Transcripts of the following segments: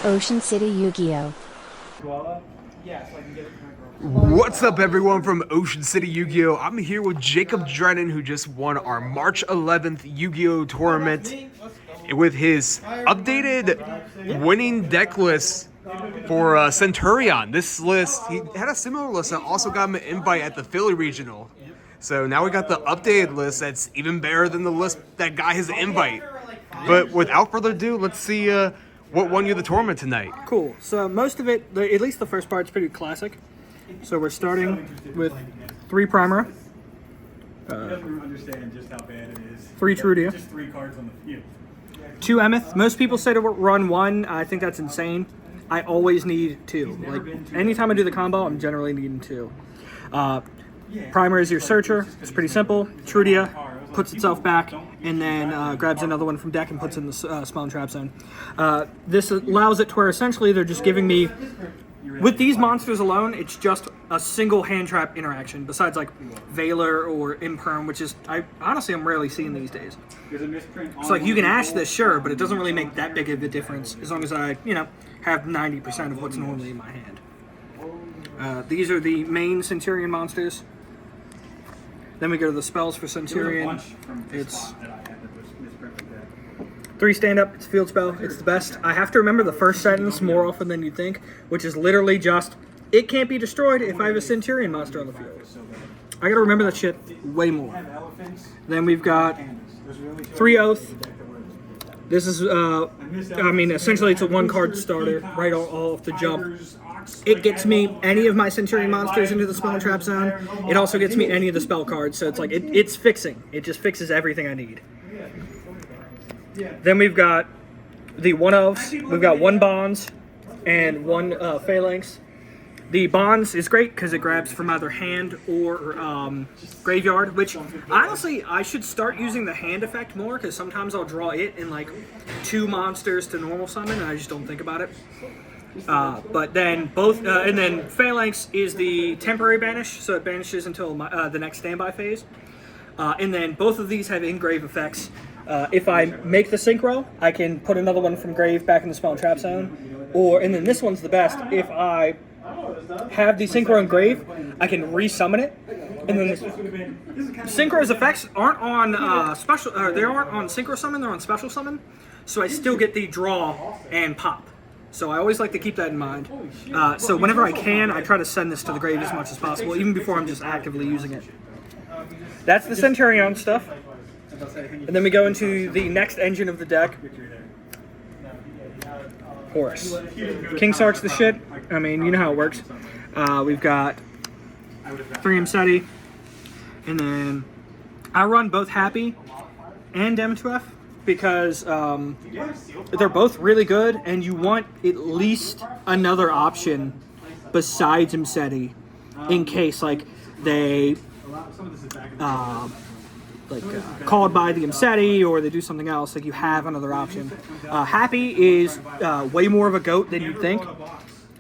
Ocean City Yu-Gi-Oh! What's up, everyone, from Ocean City Yu-Gi-Oh! I'm here with Jacob Drennan, who just won our March 11th Yu-Gi-Oh! Tournament with his updated winning deck list for Centurion. This list, he had a similar list that also got him an invite at the Philly Regional. So now we got the updated list that's even better than the list that got his invite. But without further ado, let's see what won you the tournament tonight. Cool. So most of it, at least the first part's pretty classic. So we're starting with 3 Primer, doesn't understand just how bad it is. 3 Trudia, Just 3 cards on the field. 2 Emeth. Most people say to run 1. I think that's insane. I always need 2. Like anytime I do the combo, I'm generally needing 2. Primer is your searcher. It's pretty simple. Trudia puts itself back and then grabs another one from deck and puts in the spawn trap zone. This allows it to where essentially they're just giving me, with these monsters alone, it's just a single hand trap interaction, besides like Veiler or Imperm, which is, honestly, I'm rarely seeing these days. So like you can ash this, sure, but it doesn't really make that big of a difference as long as I, have 90% of what's normally in my hand. These are the main Centurion monsters. Then we go to the spells for Centurion. It's 3 stand-up, it's field spell, it's the best. I have to remember the first sentence more often than you'd think, which is literally just, it can't be destroyed if I have a Centurion monster on the field. I gotta remember that shit way more. Then we've got 3 Oath. This is, essentially it's a 1-card starter, right off the jump. It gets me any of my Centurion monsters into the spawn trap zone. It also gets me any of the spell cards, so it's like, it's fixing. It just fixes everything I need. Then we've got the 1 Oaths, we've got 1 Bonds, and 1 Phalanx. The Bonds is great because it grabs from either hand or graveyard, which, honestly, I should start using the hand effect more because sometimes I'll draw it in like 2 monsters to normal summon and I just don't think about it. But then and then Phalanx is the temporary banish, so it banishes until the next standby phase. And then both of these have engrave effects. If I make the synchro, I can put another one from grave back in the spawn trap zone. And then this one's the best. If I have the synchro in grave, I can resummon it. And then synchro's effects aren't on special. They aren't on synchro summon. They're on special summon. So I still get the draw and pop. So I always like to keep that in mind. So whenever I can, I try to send this to the grave as much as possible, even before I'm just actively using it. That's the Centurion stuff. And then we go into the next engine of the deck, Horus. King Sark's the shit. I mean, you know how it works. We've got 3 Mseti, and then I run both Happy and Dem2F because they're both really good, and you want at least another option besides Mseti in case like they called by the Mseti or they do something else, like you have another option. Happy is way more of a goat than you'd think.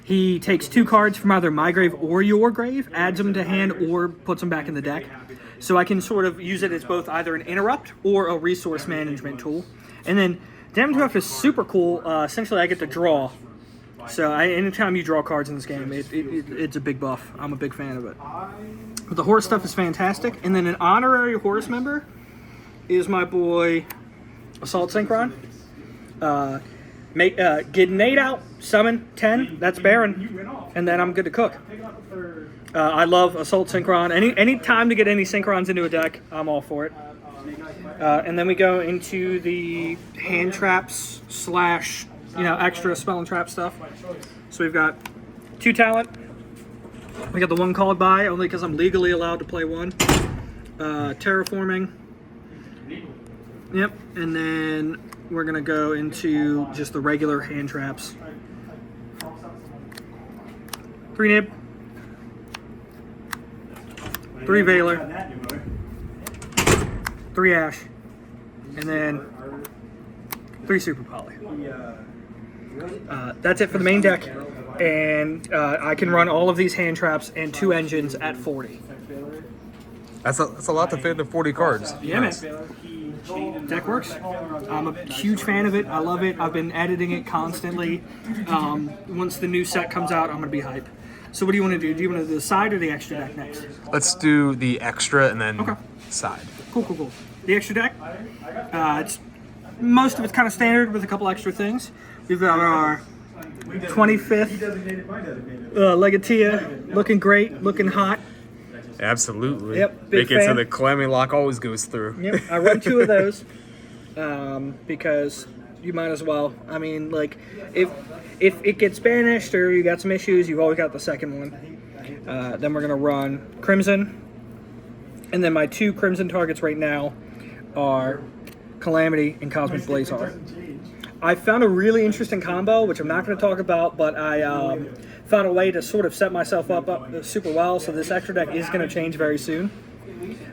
He takes 2 cards from either my grave or your grave, adds them to hand, or puts them back in the deck. So I can sort of use it as both either an interrupt or a resource management tool. And then Dem2F is super cool. Essentially, I get to draw. So anytime you draw cards in this game, it's a big buff. I'm a big fan of it. But the Horus stuff is fantastic. And then an honorary Horus member is my boy Assault Synchron. Get Nate out, summon 10, that's Baron, and then I'm good to cook. I love Assault Synchron. Any time to get any Synchrons into a deck, I'm all for it. And then we go into the hand traps / extra spell and trap stuff. So we've got 2 talent. We got the 1 called by, only because I'm legally allowed to play 1. Terraforming. Yep, and then we're going to go into just the regular hand traps. 3 Nib. 3 Veiler. 3 Ash. And then 3 Super Poly. That's it for the main deck. And I can run all of these hand traps and 2 engines at 40. That's a lot to fit into 40 cards. Yeah, nice. man. deck works. I'm a huge fan of it. I love it. I've been editing it constantly. Once the new set comes out, I'm going to be hype. So what do you want to do? Do you want to do the side or the extra deck next? Let's do the extra and then Okay. side. Cool. The extra deck, most of it's kind of standard with a couple extra things. We've got our 25th Legatia, looking great, looking hot. Absolutely. Yep, big Make it so fan. the calamity lock always goes through. Yep, I run 2 of those because you might as well. I mean, like, if it gets banished or you got some issues, you've always got the second one. Then we're gonna run Crimson, and then my 2 Crimson targets right now are Calamity and Cosmic Blazar. I found a really interesting combo, which I'm not going to talk about, but I found a way to sort of set myself up super well. So this extra deck is going to change very soon.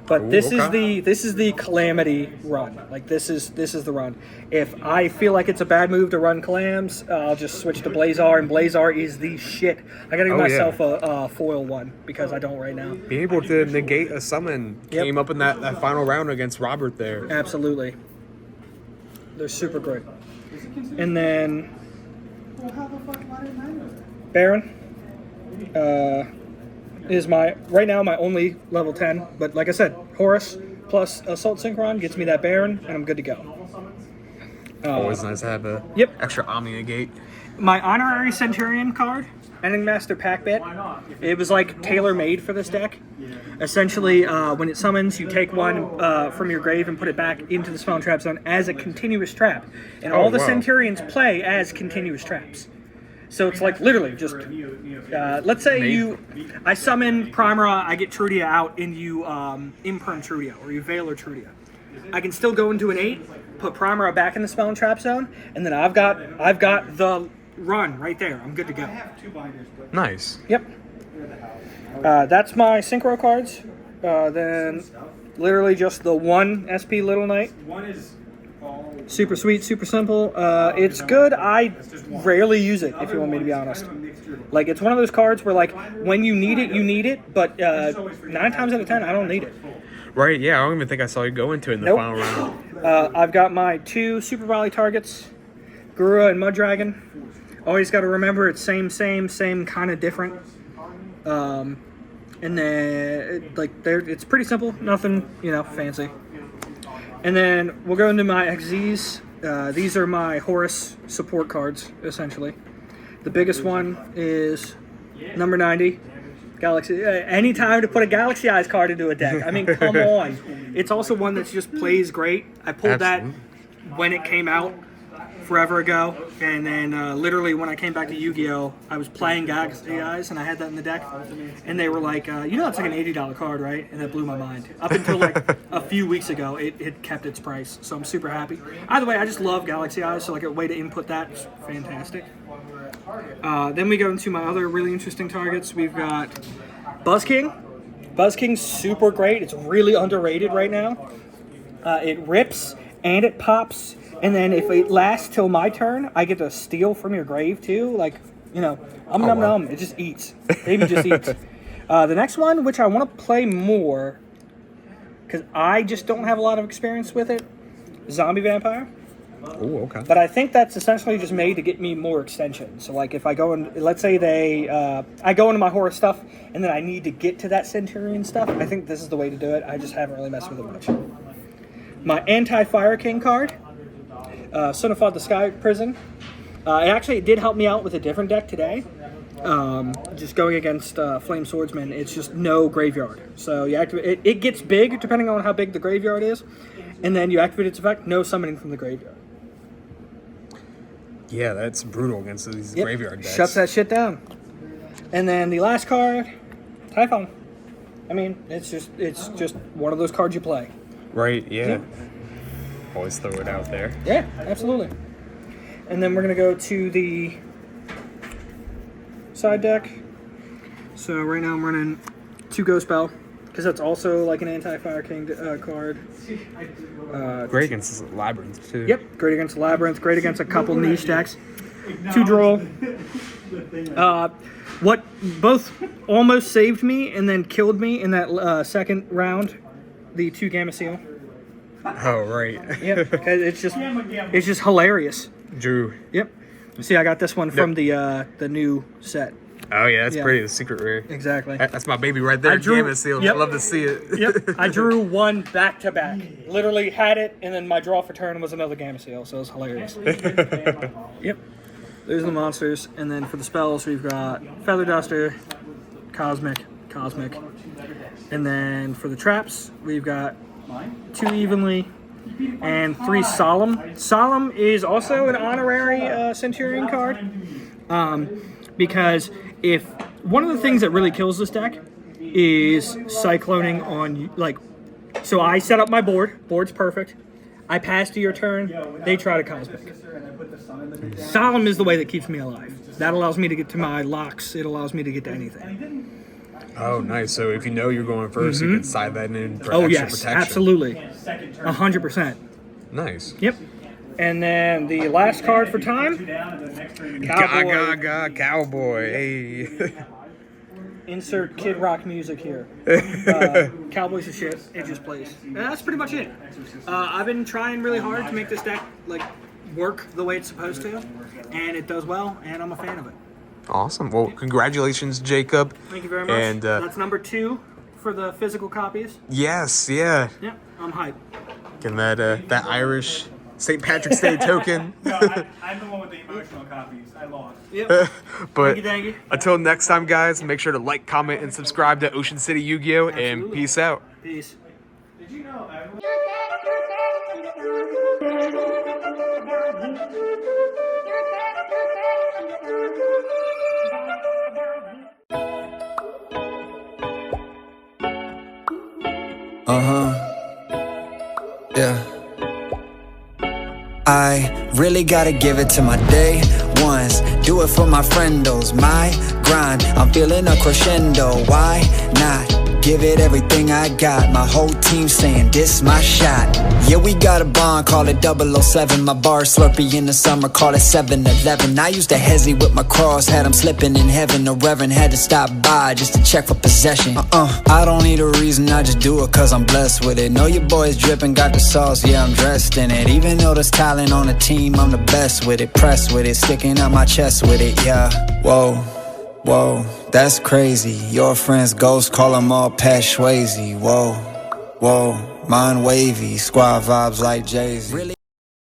But Ooh, this okay. is the Calamity run. Like this is the run. If I feel like it's a bad move to run Clams, I'll just switch to Blazar, and Blazar is the shit. I got to give myself a foil one because I don't right now. Being able to negate a summon came up in that final round against Robert there. Absolutely. They're super great. And then Baron is right now my only level 10. But like I said, Horus plus Assault Synchron gets me that Baron, and I'm good to go. Always nice to have a Yep. extra Omni negate. My honorary Centurion card, Ending Master Pack Bit, it was like tailor-made for this deck. Essentially, when it summons, you take one from your grave and put it back into the spell and trap zone as a continuous trap. And all the wow. Centurions play as continuous traps. So it's like literally just, let's say I summon Primera, I get Trudia out, and you Imperm Trudia, or you Veiler Trudia. I can still go into an 8, put Primera back in the spell and trap zone, and then I've got the run right there. I'm good to go. Nice. Yep. That's my Synchro cards. Then literally just the one SP Little Knight. Super sweet, super simple. It's good. I rarely use it, if you want me to be honest. Like, it's one of those cards where, like, when you need it, but 9 times out of 10, I don't need it. Right, yeah, I don't even think I saw you go into it in the Nope. final round. I've got my 2 Super Volley targets, Gura and Mud Dragon. Always got to remember it's same, kind of different. And then, it's pretty simple, nothing, fancy. And then we'll go into my XZs. These are my Horus support cards, essentially. The biggest one is number 90, Galaxy. Any time to put a Galaxy Eyes card into a deck. I mean, come on. It's also one that just plays great. I pulled that when it came out forever ago, and then literally when I came back to Yu-Gi-Oh, I was playing Galaxy Eyes, and I had that in the deck, and they were like, it's like an $80 card, right? And that blew my mind. Up until like a few weeks ago, it kept its price, so I'm super happy. Either way, I just love Galaxy Eyes, so like a way to input that is fantastic. Then we go into my other really interesting targets. We've got Buzz King. Buzz King's super great. It's really underrated right now. It rips and it pops. And then if it lasts till my turn, I get to steal from your grave too. Like, nom. It just eats. Baby just eats. The next one, which I want to play more, because I just don't have a lot of experience with it, Zombie Vampire. Oh, okay. But I think that's essentially just made to get me more extension. So like if I go in, let's say I go into my Horus stuff, and then I need to get to that Centurion stuff, I think this is the way to do it. I just haven't really messed with it much. My Anti-Fire King card. Sonifod the Sky Prison. It did help me out with a different deck today. Just going against Flame Swordsman, it's just no graveyard. So you activate it gets big depending on how big the graveyard is, and then you activate its effect, no summoning from the graveyard. Yeah, that's brutal against these graveyard decks. Shuts that shit down. And then the last card, Typhon. I mean, it's just one of those cards you play. Right, yeah. Always throw it out there. Yeah, absolutely. And then we're going to go to the side deck. So right now I'm running 2 Ghost Bell, because that's also like an Anti-Fire King card. Great against Labyrinth, too. Yep, great against Labyrinth, great against a couple niche decks. 2 Droll. What both almost saved me and then killed me in that second round, the 2 Gamma Seal. Oh, right. Yep, it's just hilarious. Drew. Yep. See, I got this one from the new set. Oh, yeah, that's pretty. The secret rare. Exactly. That's my baby right there. Gamma seal. Yep. I love to see it. Yep. I drew one back to back. Literally had it, and then my draw for turn was another Gamma seal, so it was hilarious. Yep. There's the monsters, and then for the spells, we've got Feather Duster, Cosmic, and then for the traps, we've got 2 Evenly and 3 Solemn. Solemn is also an honorary Centurion card, because if one of the things that really kills this deck is cycloning on, like, so I set up my board's perfect, I pass to your turn, they try to Cosmic. Solemn is the way that keeps me alive. That allows me to get to my locks, it allows me to get to anything. Oh, nice. So if you know you're going first, you can side that in for extra protection. Absolutely. 100%. Nice. Yep. And then the last card for time, Cowboy. Cowboy. Hey. Insert Kid Rock music here. Cowboy's a shit. It just plays. And that's pretty much it. I've been trying really hard to make this deck like work the way it's supposed to, and it does well, and I'm a fan of it. Awesome. Well, congratulations, Jacob. Thank you very much. And that's number 2 for the physical copies. Yes, yeah. Yep, I'm hyped. And that Irish St. Patrick's Day token. No, I'm the one with the emotional copies. I lost. Yep. But thank you. Until next time, guys, make sure to like, comment, and subscribe to Ocean City Yu-Gi-Oh! And peace out. Peace. Did you know everyone... Yeah. I really gotta give it to my day ones. Do it for my friendos. My grind, I'm feeling a crescendo. Why not? Give it everything I got. My whole team saying this my shot. Yeah, we got a bond, call it 007. My bar Slurpee in the summer, call it 7-Eleven. I used to hezzy with my cross, had him slipping in heaven. The reverend had to stop by just to check for possession. I don't need a reason, I just do it cause I'm blessed with it. Know your boy's dripping, got the sauce, yeah, I'm dressed in it. Even though there's talent on the team, I'm the best with it. Pressed with it, sticking out my chest with it, yeah. Whoa, that's crazy. Your friend's ghost, call them all Pat Swayze. Whoa, mind wavy, squad vibes like Jay-Z. Really?